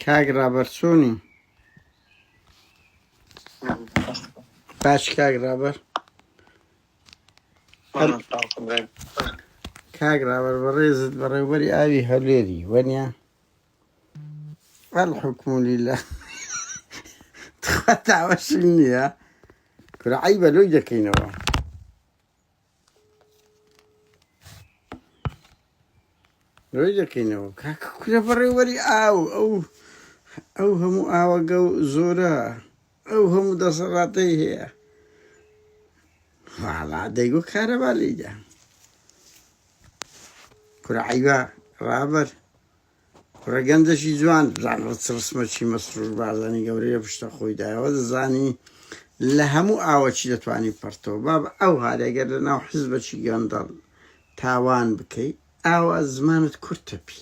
کاک ڕابەرچۆنی باش کاک ڕابەر کاک ڕابەر بەڕێزت بەڕێوبەری ئاوی هەولێری وەنیا الحکم لله تخوا داوەشم نییە کورە عەیبە لۆی دەکەینەوە لۆی دەکەینەوە کاکە کورە بەڕێوبەری ئاو ئەو هەموو ئاوەگە و زۆرە ئەو هەموو دەسەڵاتەی هەیە واڵا دەیگۆ کارەبا لێیدا کورە عەیبە ڕابەر کوڕە گەندەشی جوان بزانەوە چڕسمە چی مەسرور بازانی گەورەیە پشتە خۆیدایەوە دەزانی لە هەموو ئاوە چی دەتوانی پەرتەوە با بە ئەو هارێگەر لە ناو حیزبەکی گەندەڵ تاوان بکەی ئاوا زمانت کورتە پی